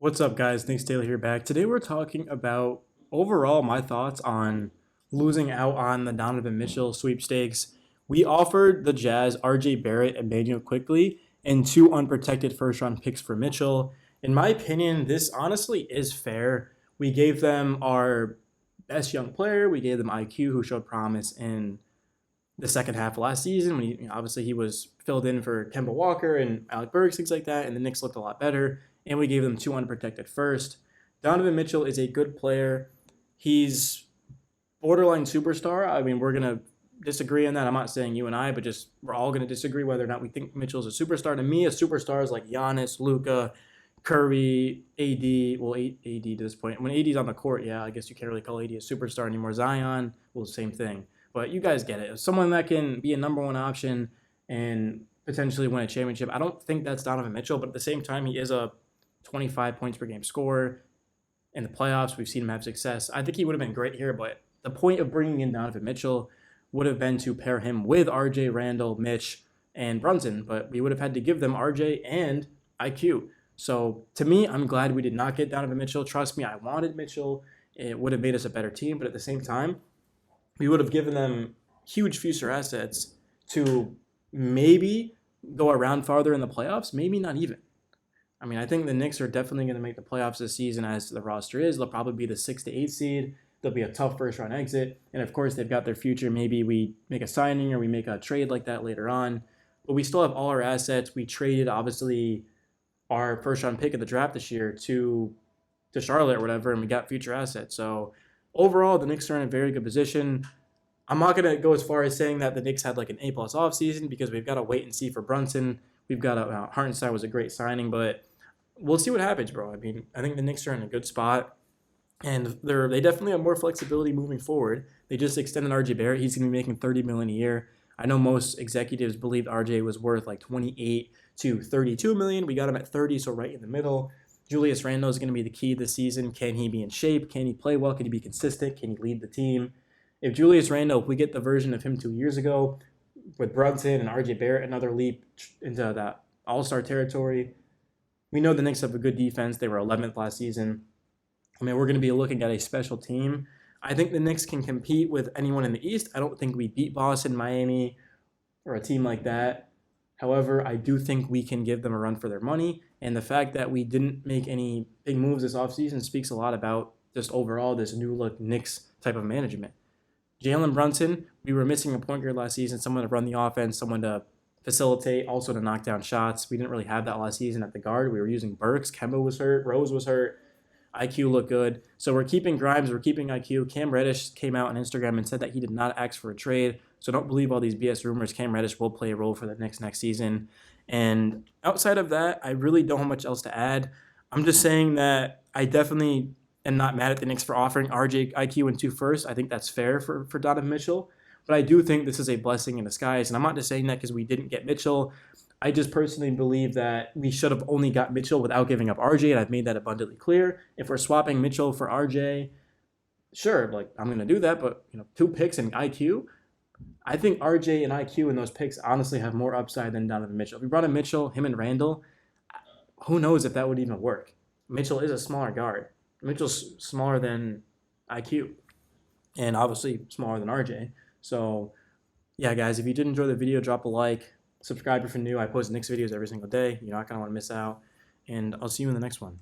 What's up, guys? Thanks, Taylor here back. Today we're talking about overall my thoughts on losing out on the Donovan Mitchell sweepstakes. We offered the Jazz RJ Barrett and Emmanuel quickly and two unprotected first round picks for Mitchell. In my opinion, this honestly is fair. We gave them our best young player. We gave them IQ, who showed promise in the second half of last season when obviously he was filled in for Kemba Walker and Alec Burks, things like that, and the Knicks looked a lot better. And we gave them two unprotected first. Donovan Mitchell is a good player. He's borderline superstar. I mean, we're gonna disagree on that. I'm not saying you and I, but just we're all gonna disagree whether or not we think Mitchell's a superstar. To me, a superstar is like Giannis, Luka, Curry, AD. Well, AD to this point. When AD's on the court, yeah, I guess you can't really call AD a superstar anymore. Zion, well, same thing. But you guys get it. Someone that can be a number one option and potentially win a championship. I don't think that's Donovan Mitchell, but at the same time, he is a 25 points per game scorer. In the playoffs, we've seen him have success. I think he would have been great here, but the point of bringing in Donovan Mitchell would have been to pair him with RJ, Randle, Mitch, and Brunson, but we would have had to give them RJ and IQ. So to me, I'm glad we did not get Donovan Mitchell. Trust me, I wanted Mitchell. It would have made us a better team, but at the same time, we would have given them huge future assets to maybe go around farther in the playoffs, maybe not even. I mean, I think the Knicks are definitely going to make the playoffs this season as the roster is. They'll probably be the 6 to 8 seed. They'll be a tough first round exit. And of course, they've got their future. Maybe we make a signing or we make a trade like that later on. But we still have all our assets. We traded, obviously, our first round pick of the draft this year to Charlotte or whatever, and we got future assets. So overall, the Knicks are in a very good position. I'm not going to go as far as saying that the Knicks had like an A-plus offseason because we've got to wait and see for Brunson. We've got Hartenstein was a great signing, but we'll see what happens, bro. I mean, I think the Knicks are in a good spot, and they definitely have more flexibility moving forward. They just extended RJ Barrett. He's going to be making $30 million a year. I know most executives believed RJ was worth like 28 to 32 million. We got him at 30, so right in the middle. Julius Randle is going to be the key this season. Can he be in shape? Can he play well? Can he be consistent? Can he lead the team? If Julius Randle, if we get the version of him 2 years ago with Brunson and RJ Barrett, another leap into that all-star territory, we know the Knicks have a good defense. They were 11th last season. I mean, we're going to be looking at a special team. I think the Knicks can compete with anyone in the East. I don't think we beat Boston, Miami, or a team like that. However, I do think we can give them a run for their money. And the fact that we didn't make any big moves this offseason speaks a lot about just overall this new look Knicks type of management. Jalen Brunson, we were missing a point guard last season, someone to run the offense, someone to facilitate, also to knock down shots. We didn't really have that last season at the guard. We were using Burks. Kemba was hurt. Rose was hurt. IQ looked good. So we're keeping Grimes. We're keeping IQ. Cam Reddish came out on Instagram and said that he did not ask for a trade. So don't believe all these BS rumors. Cam Reddish will play a role for the Knicks next season. And outside of that, I really don't have much else to add. I'm just saying that I definitely am not mad at the Knicks for offering RJ, IQ, and two first. I think that's fair for Donovan Mitchell. But I do think this is a blessing in disguise. And I'm not just saying that because we didn't get Mitchell. I just personally believe that we should have only got Mitchell without giving up RJ, and I've made that abundantly clear. If we're swapping Mitchell for RJ, sure, like I'm going to do that, but two picks and IQ, I think RJ and IQ and those picks honestly have more upside than Donovan Mitchell. If we brought in Mitchell, him and Randle, who knows if that would even work. Mitchell is a smaller guard. Mitchell's smaller than IQ, and obviously smaller than RJ. So, yeah, guys, if you did enjoy the video, drop a like. Subscribe if you're new. I post Knicks videos every single day. You're not going to want to miss out. And I'll see you in the next one.